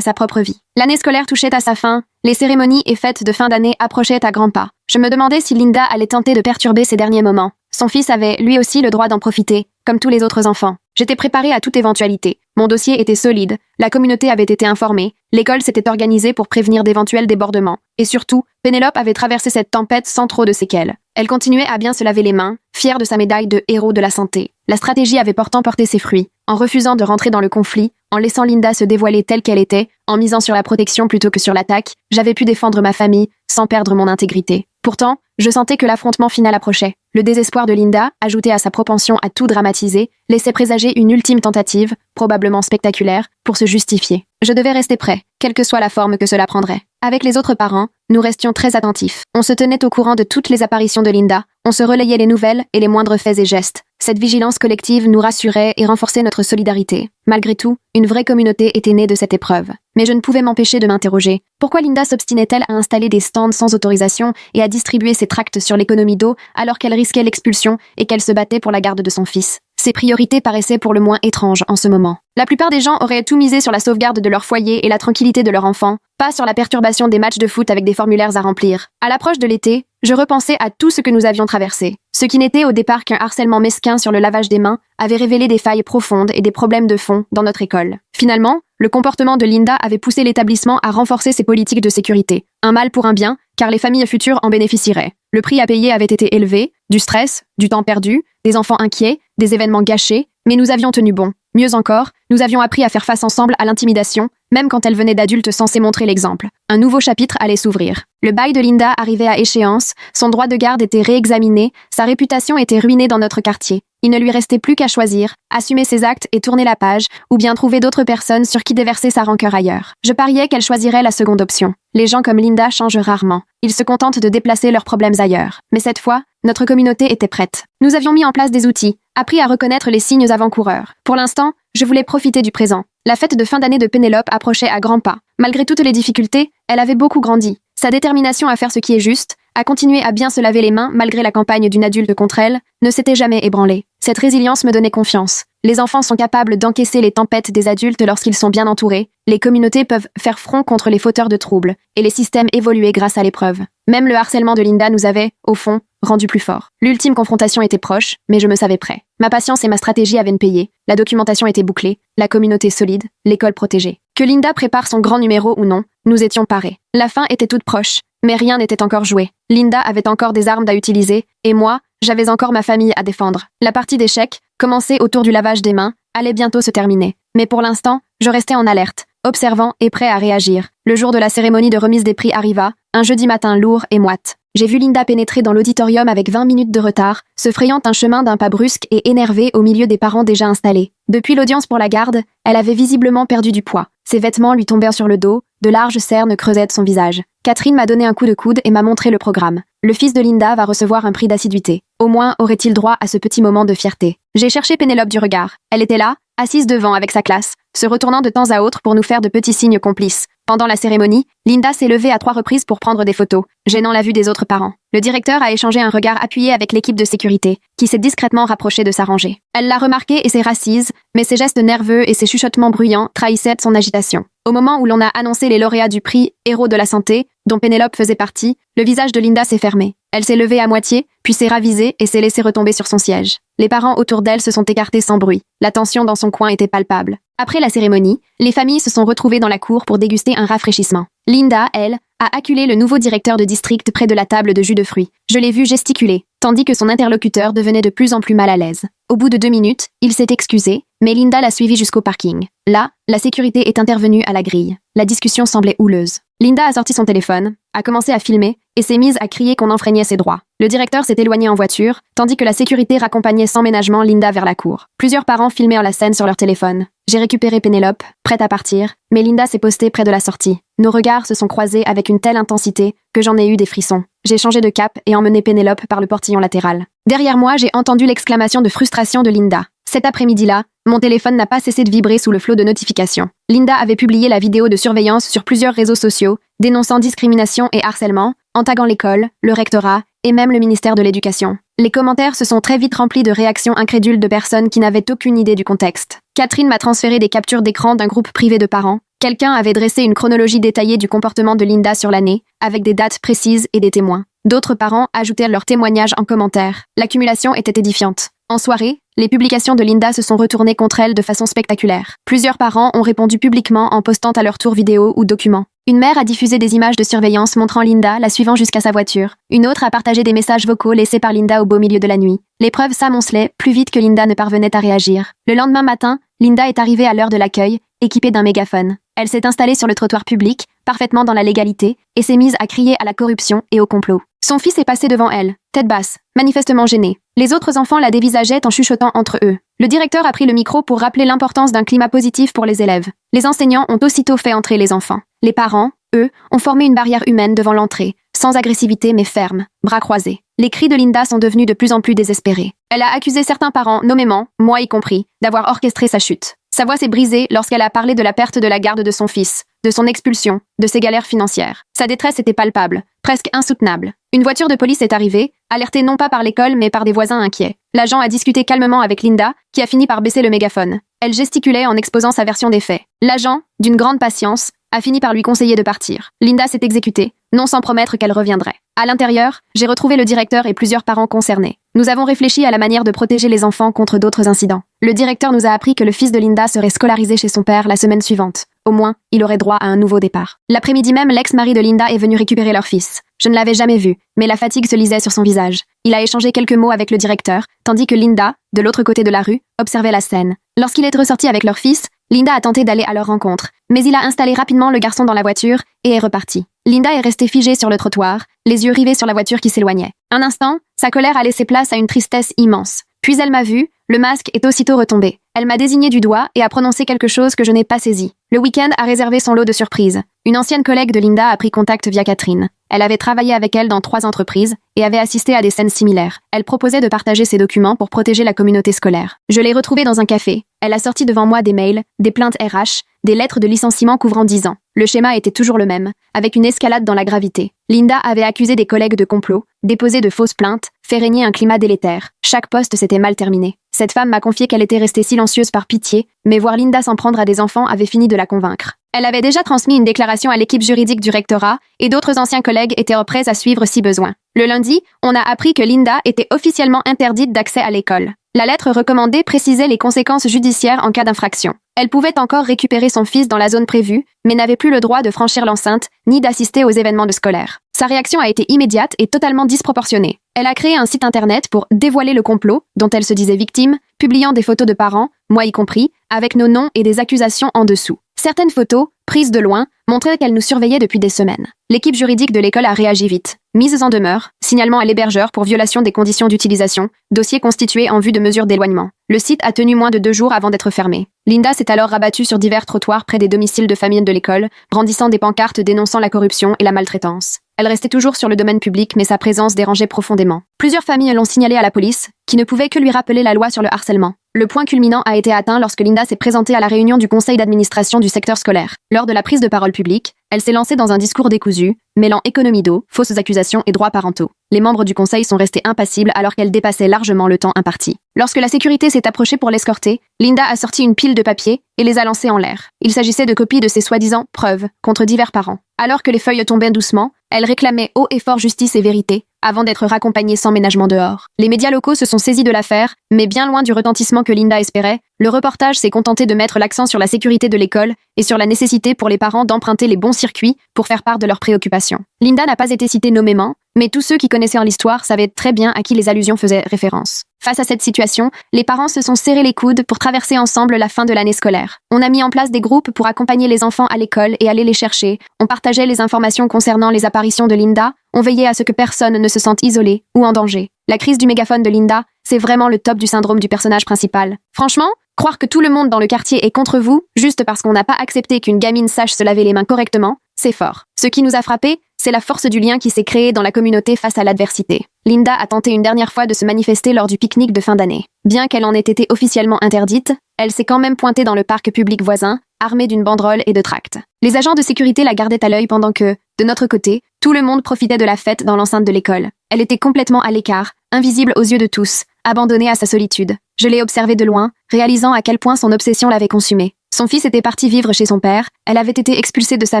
Speaker 1: sa propre vie. L'année scolaire touchait à sa fin, les cérémonies et fêtes de fin d'année approchaient à grands pas. Je me demandais si Linda allait tenter de perturber ces derniers moments. Son fils avait, lui aussi, le droit d'en profiter, comme tous les autres enfants. J'étais préparée à toute éventualité. Mon dossier était solide, la communauté avait été informée, l'école s'était organisée pour prévenir d'éventuels débordements. Et surtout, Pénélope avait traversé cette tempête sans trop de séquelles. Elle continuait à bien se laver les mains, fière de sa médaille de héros de la santé. La stratégie avait pourtant porté ses fruits. En refusant de rentrer dans le conflit, en laissant Linda se dévoiler telle qu'elle était, en misant sur la protection plutôt que sur l'attaque, j'avais pu défendre ma famille sans perdre mon intégrité. Pourtant, je sentais que l'affrontement final approchait. Le désespoir de Linda, ajouté à sa propension à tout dramatiser, laissait présager une ultime tentative, probablement spectaculaire, pour se justifier. Je devais rester prêt, quelle que soit la forme que cela prendrait. Avec les autres parents, nous restions très attentifs. On se tenait au courant de toutes les apparitions de Linda, On se relayait les nouvelles et les moindres faits et gestes. Cette vigilance collective nous rassurait et renforçait notre solidarité. Malgré tout, une vraie communauté était née de cette épreuve. Mais je ne pouvais m'empêcher de m'interroger. Pourquoi Linda s'obstinait-elle à installer des stands sans autorisation et à distribuer ses tracts sur l'économie d'eau alors qu'elle risquait l'expulsion et qu'elle se battait pour la garde de son fils? Ses priorités paraissaient pour le moins étranges en ce moment. La plupart des gens auraient tout misé sur la sauvegarde de leur foyer et la tranquillité de leur enfant, pas sur la perturbation des matchs de foot avec des formulaires à remplir. À l'approche de l'été, je repensais à tout ce que nous avions traversé. Ce qui n'était au départ qu'un harcèlement mesquin sur le lavage des mains avait révélé des failles profondes et des problèmes de fond dans notre école. Finalement, le comportement de Linda avait poussé l'établissement à renforcer ses politiques de sécurité. Un mal pour un bien, car les familles futures en bénéficieraient. Le prix à payer avait été élevé, du stress, du temps perdu, des enfants inquiets, des événements gâchés, mais nous avions tenu bon. Mieux encore, nous avions appris à faire face ensemble à l'intimidation, même quand elle venait d'adultes censés montrer l'exemple. Un nouveau chapitre allait s'ouvrir. Le bail de Linda arrivait à échéance, son droit de garde était réexaminé, sa réputation était ruinée dans notre quartier. Il ne lui restait plus qu'à choisir, assumer ses actes et tourner la page, ou bien trouver d'autres personnes sur qui déverser sa rancœur ailleurs. Je pariais qu'elle choisirait la seconde option. Les gens comme Linda changent rarement. Ils se contentent de déplacer leurs problèmes ailleurs. Mais cette fois, notre communauté était prête. Nous avions mis en place des outils, appris à reconnaître les signes avant-coureurs. Pour l'instant, je voulais profiter du présent. La fête de fin d'année de Pénélope approchait à grands pas. Malgré toutes les difficultés, elle avait beaucoup grandi. Sa détermination à faire ce qui est juste, à continuer à bien se laver les mains malgré la campagne d'une adulte contre elle, ne s'était jamais ébranlée. Cette résilience me donnait confiance. Les enfants sont capables d'encaisser les tempêtes des adultes lorsqu'ils sont bien entourés, les communautés peuvent faire front contre les fauteurs de troubles, et les systèmes évoluer grâce à l'épreuve. Même le harcèlement de Linda nous avait, au fond, rendu plus forts. L'ultime confrontation était proche, mais je me savais prêt. Ma patience et ma stratégie avaient payé, la documentation était bouclée, la communauté solide, l'école protégée. Que Linda prépare son grand numéro ou non, nous étions parés. La fin était toute proche, mais rien n'était encore joué. Linda avait encore des armes à utiliser, et moi, j'avais encore ma famille à défendre. La partie d'échecs, commencée autour du lavage des mains, allait bientôt se terminer. Mais pour l'instant, je restais en alerte, observant et prêt à réagir. Le jour de la cérémonie de remise des prix arriva, un jeudi matin lourd et moite. J'ai vu Linda pénétrer dans l'auditorium avec 20 minutes de retard, se frayant un chemin d'un pas brusque et énervé au milieu des parents déjà installés. Depuis l'audience pour la garde, elle avait visiblement perdu du poids. Ses vêtements lui tombèrent sur le dos, de larges cernes creusaient son visage. Catherine m'a donné un coup de coude et m'a montré le programme. Le fils de Linda va recevoir un prix d'assiduité. Au moins aurait-il droit à ce petit moment de fierté. J'ai cherché Pénélope du regard. Elle était là, assise devant avec sa classe, se retournant de temps à autre pour nous faire de petits signes complices. Pendant la cérémonie, Linda s'est levée à 3 reprises pour prendre des photos, gênant la vue des autres parents. Le directeur a échangé un regard appuyé avec l'équipe de sécurité, qui s'est discrètement rapprochée de sa rangée. Elle l'a remarqué et s'est rassise, mais ses gestes nerveux et ses chuchotements bruyants trahissaient son agitation. Au moment où l'on a annoncé les lauréats du prix Héros de la Santé, dont Pénélope faisait partie, le visage de Linda s'est fermé. Elle s'est levée à moitié, puis s'est ravisée et s'est laissée retomber sur son siège. Les parents autour d'elle se sont écartés sans bruit. La tension dans son coin était palpable. Après la cérémonie, les familles se sont retrouvées dans la cour pour déguster un rafraîchissement. Linda, elle, a acculé le nouveau directeur de district près de la table de jus de fruits. Je l'ai vu gesticuler, tandis que son interlocuteur devenait de plus en plus mal à l'aise. Au bout de 2 minutes, il s'est excusé, mais Linda l'a suivi jusqu'au parking. Là, la sécurité est intervenue à la grille. La discussion semblait houleuse. Linda a sorti son téléphone, a commencé à filmer et s'est mise à crier qu'on enfreignait ses droits. Le directeur s'est éloigné en voiture, tandis que la sécurité raccompagnait sans ménagement Linda vers la cour. Plusieurs parents filmèrent la scène sur leur téléphone. J'ai récupéré Pénélope, prête à partir, mais Linda s'est postée près de la sortie. Nos regards se sont croisés avec une telle intensité que j'en ai eu des frissons. J'ai changé de cap et emmené Pénélope par le portillon latéral. Derrière moi, j'ai entendu l'exclamation de frustration de Linda. Cet après-midi-là, mon téléphone n'a pas cessé de vibrer sous le flot de notifications. Linda avait publié la vidéo de surveillance sur plusieurs réseaux sociaux, dénonçant discrimination et harcèlement, en taguant l'école, le rectorat et même le ministère de l'Éducation. Les commentaires se sont très vite remplis de réactions incrédules de personnes qui n'avaient aucune idée du contexte. Catherine m'a transféré des captures d'écran d'un groupe privé de parents. Quelqu'un avait dressé une chronologie détaillée du comportement de Linda sur l'année, avec des dates précises et des témoins. D'autres parents ajoutaient leurs témoignages en commentaire. L'accumulation était édifiante. En soirée, les publications de Linda se sont retournées contre elle de façon spectaculaire. Plusieurs parents ont répondu publiquement en postant à leur tour vidéos ou documents. Une mère a diffusé des images de surveillance montrant Linda la suivant jusqu'à sa voiture. Une autre a partagé des messages vocaux laissés par Linda au beau milieu de la nuit. L'épreuve s'amoncelait plus vite que Linda ne parvenait à réagir. Le lendemain matin, Linda est arrivée à l'heure de l'accueil, équipée d'un mégaphone. Elle s'est installée sur le trottoir public, parfaitement dans la légalité, et s'est mise à crier à la corruption et au complot. Son fils est passé devant elle, tête basse, manifestement gêné. Les autres enfants la dévisageaient en chuchotant entre eux. Le directeur a pris le micro pour rappeler l'importance d'un climat positif pour les élèves. Les enseignants ont aussitôt fait entrer les enfants. Les parents, eux, ont formé une barrière humaine devant l'entrée, sans agressivité mais ferme, bras croisés. Les cris de Linda sont devenus de plus en plus désespérés. Elle a accusé certains parents, nommément, moi y compris, d'avoir orchestré sa chute. Sa voix s'est brisée lorsqu'elle a parlé de la perte de la garde de son fils, de son expulsion, de ses galères financières. Sa détresse était palpable, presque insoutenable. Une voiture de police est arrivée, alertée non pas par l'école mais par des voisins inquiets. L'agent a discuté calmement avec Linda, qui a fini par baisser le mégaphone. Elle gesticulait en exposant sa version des faits. L'agent, d'une grande patience, a fini par lui conseiller de partir. Linda s'est exécutée, non sans promettre qu'elle reviendrait. À l'intérieur, j'ai retrouvé le directeur et plusieurs parents concernés. Nous avons réfléchi à la manière de protéger les enfants contre d'autres incidents. Le directeur nous a appris que le fils de Linda serait scolarisé chez son père la semaine suivante. Au moins, il aurait droit à un nouveau départ. L'après-midi même, l'ex-mari de Linda est venu récupérer leur fils. Je ne l'avais jamais vu, mais la fatigue se lisait sur son visage. Il a échangé quelques mots avec le directeur, tandis que Linda, de l'autre côté de la rue, observait la scène. Lorsqu'il est ressorti avec leur fils, Linda a tenté d'aller à leur rencontre, mais il a installé rapidement le garçon dans la voiture et est reparti. Linda est restée figée sur le trottoir, les yeux rivés sur la voiture qui s'éloignait. Un instant, sa colère a laissé place à une tristesse immense. Puis elle m'a vue, le masque est aussitôt retombé. Elle m'a désigné du doigt et a prononcé quelque chose que je n'ai pas saisi. Le week-end a réservé son lot de surprises. Une ancienne collègue de Linda a pris contact via Catherine. Elle avait travaillé avec elle dans 3 entreprises et avait assisté à des scènes similaires. Elle proposait de partager ses documents pour protéger la communauté scolaire. Je l'ai retrouvée dans un café. Elle a sorti devant moi des mails, des plaintes RH, des lettres de licenciement couvrant 10 ans. Le schéma était toujours le même, avec une escalade dans la gravité. Linda avait accusé des collègues de complot, déposé de fausses plaintes, fait régner un climat délétère. Chaque poste s'était mal terminé. Cette femme m'a confié qu'elle était restée silencieuse par pitié, mais voir Linda s'en prendre à des enfants avait fini de la convaincre. Elle avait déjà transmis une déclaration à l'équipe juridique du rectorat et d'autres anciens collègues étaient prêts à suivre si besoin. Le lundi, on a appris que Linda était officiellement interdite d'accès à l'école. La lettre recommandée précisait les conséquences judiciaires en cas d'infraction. Elle pouvait encore récupérer son fils dans la zone prévue, mais n'avait plus le droit de franchir l'enceinte, ni d'assister aux événements de scolaire. Sa réaction a été immédiate et totalement disproportionnée. Elle a créé un site internet pour dévoiler le complot, dont elle se disait victime, publiant des photos de parents, moi y compris, avec nos noms et des accusations en dessous. Certaines photos, prises de loin, montraient qu'elle nous surveillait depuis des semaines. L'équipe juridique de l'école a réagi vite. Mise en demeure, signalement à l'hébergeur pour violation des conditions d'utilisation, dossier constitué en vue de mesures d'éloignement. Le site a tenu moins de 2 jours avant d'être fermé. Linda s'est alors rabattue sur divers trottoirs près des domiciles de familles de l'école, brandissant des pancartes dénonçant la corruption et la maltraitance. Elle restait toujours sur le domaine public, mais sa présence dérangeait profondément. Plusieurs familles l'ont signalée à la police, qui ne pouvait que lui rappeler la loi sur le harcèlement. Le point culminant a été atteint lorsque Linda s'est présentée à la réunion du conseil d'administration du secteur scolaire. Lors de la prise de parole publique, elle s'est lancée dans un discours décousu, mêlant économie d'eau, fausses accusations et droits parentaux. Les membres du conseil sont restés impassibles alors qu'elle dépassait largement le temps imparti. Lorsque la sécurité s'est approchée pour l'escorter, Linda a sorti une pile de papiers et les a lancés en l'air. Il s'agissait de copies de ses soi-disant preuves contre divers parents. Alors que les feuilles tombaient doucement, elle réclamait haut et fort justice et vérité, avant d'être raccompagnée sans ménagement dehors. Les médias locaux se sont saisis de l'affaire, mais bien loin du retentissement que Linda espérait, le reportage s'est contenté de mettre l'accent sur la sécurité de l'école et sur la nécessité pour les parents d'emprunter les bons circuits pour faire part de leurs préoccupations. Linda n'a pas été citée nommément, mais tous ceux qui connaissaient en l'histoire savaient très bien à qui les allusions faisaient référence. Face à cette situation, les parents se sont serrés les coudes pour traverser ensemble la fin de l'année scolaire. On a mis en place des groupes pour accompagner les enfants à l'école et aller les chercher. On partageait les informations concernant les apparitions de Linda. On veillait à ce que personne ne se sente isolé ou en danger. La crise du mégaphone de Linda, c'est vraiment le top du syndrome du personnage principal. Franchement, croire que tout le monde dans le quartier est contre vous, juste parce qu'on n'a pas accepté qu'une gamine sache se laver les mains correctement, c'est fort. Ce qui nous a frappé, c'est la force du lien qui s'est créé dans la communauté face à l'adversité. Linda a tenté une dernière fois de se manifester lors du pique-nique de fin d'année. Bien qu'elle en ait été officiellement interdite, elle s'est quand même pointée dans le parc public voisin, armée d'une banderole et de tracts. Les agents de sécurité la gardaient à l'œil pendant que, de notre côté, tout le monde profitait de la fête dans l'enceinte de l'école. Elle était complètement à l'écart, invisible aux yeux de tous, abandonnée à sa solitude. Je l'ai observée de loin, réalisant à quel point son obsession l'avait consumée. Son fils était parti vivre chez son père, elle avait été expulsée de sa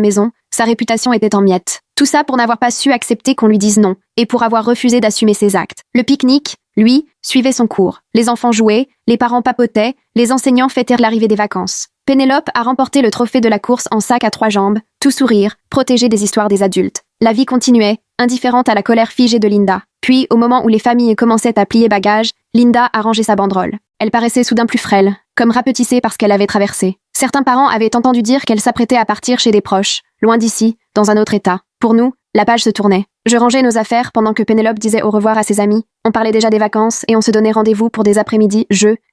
Speaker 1: maison, sa réputation était en miettes. Tout ça pour n'avoir pas su accepter qu'on lui dise non, et pour avoir refusé d'assumer ses actes. Le pique-nique, lui, suivait son cours. Les enfants jouaient, les parents papotaient, les enseignants fêtèrent l'arrivée des vacances. Pénélope a remporté le trophée de la course en sac à 3 jambes, tout sourire, protégée des histoires des adultes. La vie continuait, indifférente à la colère figée de Linda. Puis, au moment où les familles commençaient à plier bagages, Linda a rangé sa banderole. Elle paraissait soudain plus frêle, comme rapetissée par ce qu'elle avait traversé. Certains parents avaient entendu dire qu'elle s'apprêtait à partir chez des proches, loin d'ici, dans un autre état. Pour nous, la page se tournait. Je rangeais nos affaires pendant que Pénélope disait au revoir à ses amis. On parlait déjà des vacances et on se donnait rendez-vous pour des après-midi,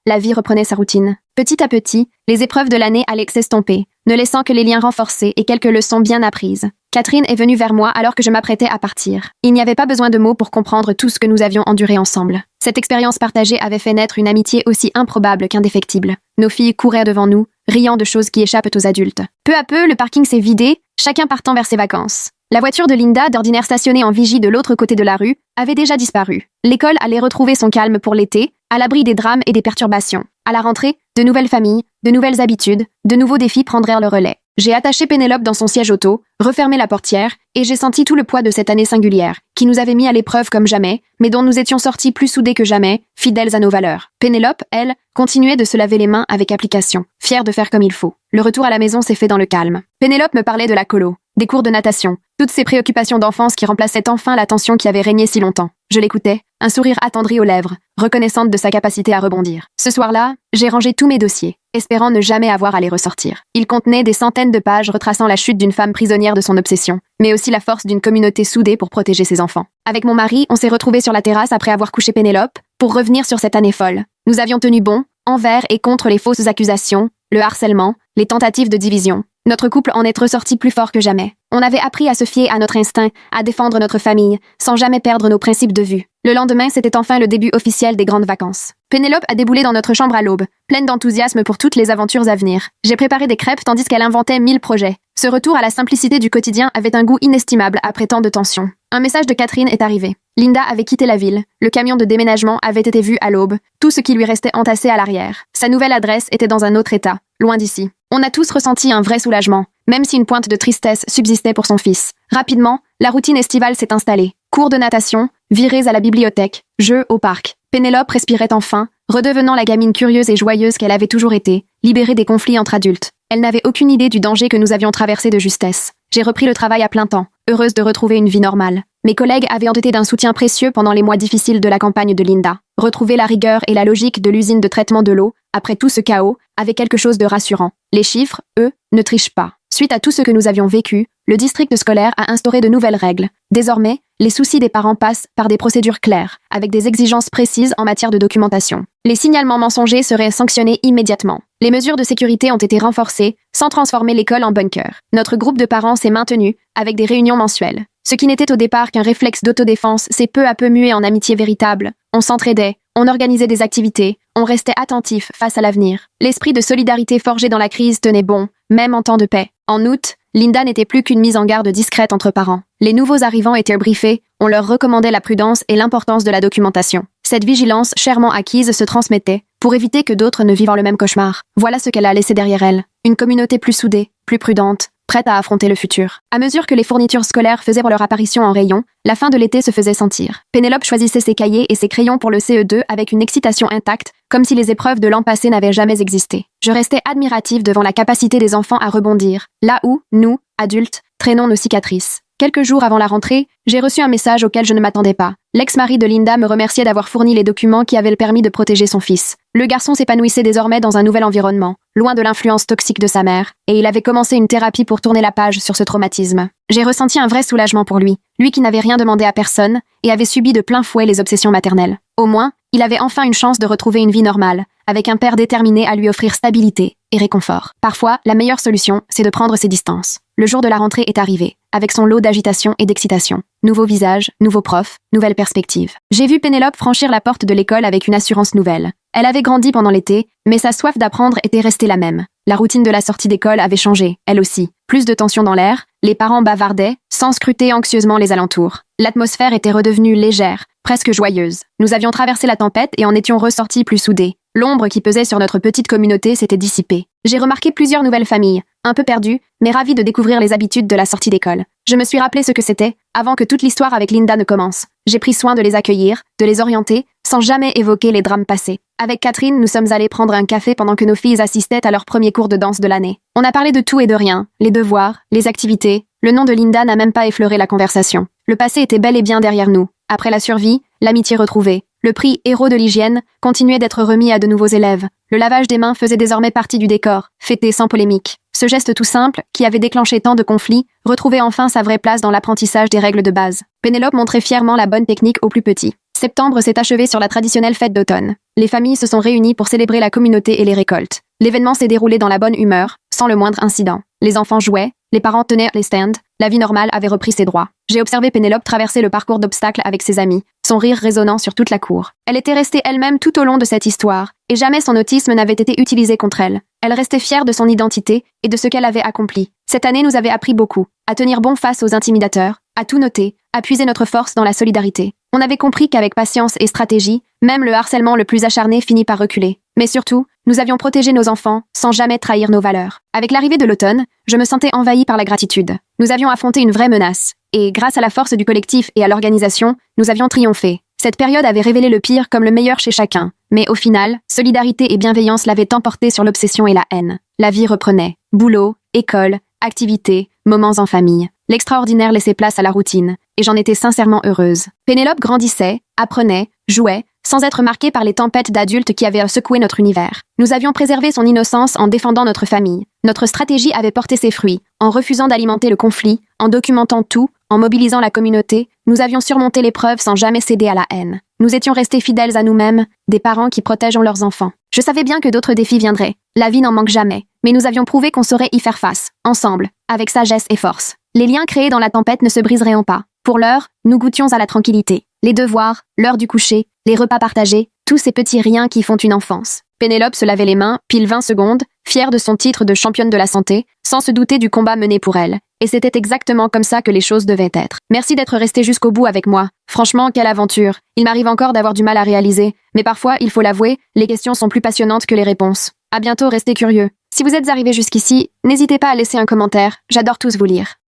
Speaker 1: la vie reprenait sa routine. Petit à petit, les épreuves de l'année allaient s'estomper. ne laissant que les liens renforcés et quelques leçons bien apprises. Catherine est venue vers moi alors que je m'apprêtais à partir. Il n'y avait pas besoin de mots pour comprendre tout ce que nous avions enduré ensemble. Cette expérience partagée avait fait naître une amitié aussi improbable qu'indéfectible. Nos filles couraient devant nous, riant de choses qui échappent aux adultes. Peu à peu, le parking s'est vidé, chacun partant vers ses vacances. La voiture de Linda, d'ordinaire stationnée en vigie de l'autre côté de la rue, avait déjà disparu. L'école allait retrouver son calme pour l'été, à l'abri des drames et des perturbations. À la rentrée, de nouvelles familles, de nouvelles habitudes, de nouveaux défis prendraient le relais. J'ai attaché Pénélope dans son siège auto, refermé la portière, et j'ai senti tout le poids de cette année singulière, qui nous avait mis à l'épreuve comme jamais, mais dont nous étions sortis plus soudés que jamais, fidèles à nos valeurs. Pénélope, elle, continuait de se laver les mains avec application, fière de faire comme il faut. Le retour à la maison s'est fait dans le calme. Pénélope me parlait de la colo, des cours de natation, toutes ces préoccupations d'enfance qui remplaçaient enfin la tension qui avait régné si longtemps. Je l'écoutais, un sourire attendri aux lèvres, reconnaissante de sa capacité à rebondir. Ce soir-là, j'ai rangé tous mes dossiers, espérant ne jamais avoir à les ressortir. Ils contenaient des centaines de pages retraçant la chute d'une femme prisonnière de son obsession, mais aussi la force d'une communauté soudée pour protéger ses enfants. Avec mon mari, on s'est retrouvés sur la terrasse après avoir couché Pénélope, pour revenir sur cette année folle. Nous avions tenu bon, envers et contre les fausses accusations, le harcèlement, les tentatives de division. Notre couple en est ressorti plus fort que jamais. On avait appris à se fier à notre instinct, à défendre notre famille, sans jamais perdre nos principes de vue. Le lendemain, c'était enfin le début officiel des grandes vacances. Pénélope a déboulé dans notre chambre à l'aube, pleine d'enthousiasme pour toutes les aventures à venir. J'ai préparé des crêpes tandis qu'elle inventait 1000 projets. Ce retour à la simplicité du quotidien avait un goût inestimable après tant de tensions. Un message de Catherine est arrivé. Linda avait quitté la ville, le camion de déménagement avait été vu à l'aube, tout ce qui lui restait entassé à l'arrière. Sa nouvelle adresse était dans un autre état, loin d'ici. On a tous ressenti un vrai soulagement, même si une pointe de tristesse subsistait pour son fils. Rapidement, la routine estivale s'est installée. Cours de natation, virées à la bibliothèque, jeux au parc. Pénélope respirait enfin, redevenant la gamine curieuse et joyeuse qu'elle avait toujours été, libérée des conflits entre adultes. Elle n'avait aucune idée du danger que nous avions traversé de justesse. J'ai repris le travail à plein temps, heureuse de retrouver une vie normale. Mes collègues avaient été d'un soutien précieux pendant les mois difficiles de la campagne de Linda. Retrouver la rigueur et la logique de l'usine de traitement de l'eau, après tout ce chaos, avait quelque chose de rassurant. Les chiffres, eux, ne trichent pas. Suite à tout ce que nous avions vécu, le district scolaire a instauré de nouvelles règles. Désormais, les soucis des parents passent par des procédures claires, avec des exigences précises en matière de documentation. Les signalements mensongers seraient sanctionnés immédiatement. Les mesures de sécurité ont été renforcées, sans transformer l'école en bunker. Notre groupe de parents s'est maintenu, avec des réunions mensuelles. Ce qui n'était au départ qu'un réflexe d'autodéfense s'est peu à peu mué en amitié véritable. On s'entraidait, on organisait des activités, on restait attentif face à l'avenir. L'esprit de solidarité forgé dans la crise tenait bon, même en temps de paix. En août, Linda n'était plus qu'une mise en garde discrète entre parents. Les nouveaux arrivants étaient briefés, on leur recommandait la prudence et l'importance de la documentation. Cette vigilance chèrement acquise se transmettait, pour éviter que d'autres ne vivent le même cauchemar. Voilà ce qu'elle a laissé derrière elle. Une communauté plus soudée, plus prudente, prête à affronter le futur. À mesure que les fournitures scolaires faisaient leur apparition en rayon, la fin de l'été se faisait sentir. Pénélope choisissait ses cahiers et ses crayons pour le CE2 avec une excitation intacte, comme si les épreuves de l'an passé n'avaient jamais existé. Je restais admirative devant la capacité des enfants à rebondir, là où, nous, adultes, traînons nos cicatrices. Quelques jours avant la rentrée, j'ai reçu un message auquel je ne m'attendais pas. L'ex-mari de Linda me remerciait d'avoir fourni les documents qui avaient le permis de protéger son fils. Le garçon s'épanouissait désormais dans un nouvel environnement, loin de l'influence toxique de sa mère, et il avait commencé une thérapie pour tourner la page sur ce traumatisme. J'ai ressenti un vrai soulagement pour lui qui n'avait rien demandé à personne et avait subi de plein fouet les obsessions maternelles. Au moins, il avait enfin une chance de retrouver une vie normale, avec un père déterminé à lui offrir stabilité et réconfort. Parfois, la meilleure solution, c'est de prendre ses distances. Le jour de la rentrée est arrivé, avec son lot d'agitation et d'excitation. Nouveaux visages, nouveaux profs, nouvelles perspectives. J'ai vu Pénélope franchir la porte de l'école avec une assurance nouvelle. Elle avait grandi pendant l'été, mais sa soif d'apprendre était restée la même. La routine de la sortie d'école avait changé, elle aussi. Plus de tension dans l'air, les parents bavardaient, sans scruter anxieusement les alentours. L'atmosphère était redevenue légère, presque joyeuse. Nous avions traversé la tempête et en étions ressortis plus soudés. L'ombre qui pesait sur notre petite communauté s'était dissipée. J'ai remarqué plusieurs nouvelles familles, un peu perdues, mais ravies de découvrir les habitudes de la sortie d'école. Je me suis rappelé ce que c'était, avant que toute l'histoire avec Linda ne commence. J'ai pris soin de les accueillir, de les orienter, sans jamais évoquer les drames passés. Avec Catherine, nous sommes allés prendre un café pendant que nos filles assistaient à leur premier cours de danse de l'année. On a parlé de tout et de rien, les devoirs, les activités. Le nom de Linda n'a même pas effleuré la conversation. Le passé était bel et bien derrière nous. Après la survie, l'amitié retrouvée. Le prix héros de l'hygiène continuait d'être remis à de nouveaux élèves. Le lavage des mains faisait désormais partie du décor, fêté sans polémique. Ce geste tout simple, qui avait déclenché tant de conflits, retrouvait enfin sa vraie place dans l'apprentissage des règles de base. Pénélope montrait fièrement la bonne technique aux plus petits. Septembre s'est achevé sur la traditionnelle fête d'automne. Les familles se sont réunies pour célébrer la communauté et les récoltes. L'événement s'est déroulé dans la bonne humeur, sans le moindre incident. Les enfants jouaient, les parents tenaient les stands, la vie normale avait repris ses droits. J'ai observé Pénélope traverser le parcours d'obstacles avec ses amis, son rire résonnant sur toute la cour. Elle était restée elle-même tout au long de cette histoire, et jamais son autisme n'avait été utilisé contre elle. Elle restait fière de son identité et de ce qu'elle avait accompli. Cette année nous avait appris beaucoup, à tenir bon face aux intimidateurs, à tout noter, à puiser notre force dans la solidarité. On avait compris qu'avec patience et stratégie, même le harcèlement le plus acharné finit par reculer. Mais surtout, nous avions protégé nos enfants sans jamais trahir nos valeurs. Avec l'arrivée de l'automne, je me sentais envahie par la gratitude. Nous avions affronté une vraie menace. Et grâce à la force du collectif et à l'organisation, nous avions triomphé. Cette période avait révélé le pire comme le meilleur chez chacun. Mais au final, solidarité et bienveillance l'avaient emporté sur l'obsession et la haine. La vie reprenait. Boulot, école, activités, moments en famille. L'extraordinaire laissait place à la routine, et j'en étais sincèrement heureuse. Pénélope grandissait, apprenait, jouait, sans être marquée par les tempêtes d'adultes qui avaient secoué notre univers. Nous avions préservé son innocence en défendant notre famille. Notre stratégie avait porté ses fruits. En refusant d'alimenter le conflit, en documentant tout, en mobilisant la communauté, nous avions surmonté l'épreuve sans jamais céder à la haine. Nous étions restés fidèles à nous-mêmes, des parents qui protègent leurs enfants. Je savais bien que d'autres défis viendraient. La vie n'en manque jamais. Mais nous avions prouvé qu'on saurait y faire face, ensemble, avec sagesse et force. Les liens créés dans la tempête ne se briseraient pas. Pour l'heure, nous goûtions à la tranquillité. Les devoirs, l'heure du coucher, les repas partagés, tous ces petits riens qui font une enfance. Pénélope se lavait les mains, pile 20 secondes, fière de son titre de championne de la santé, sans se douter du combat mené pour elle. Et c'était exactement comme ça que les choses devaient être. Merci d'être resté jusqu'au bout avec moi. Franchement, quelle aventure. Il m'arrive encore d'avoir du mal à réaliser, mais parfois, il faut l'avouer, les questions sont plus passionnantes que les réponses. À bientôt, restez curieux. Si vous êtes arrivé jusqu'ici, n'hésitez pas à laisser un commentaire, j'adore tous vous lire.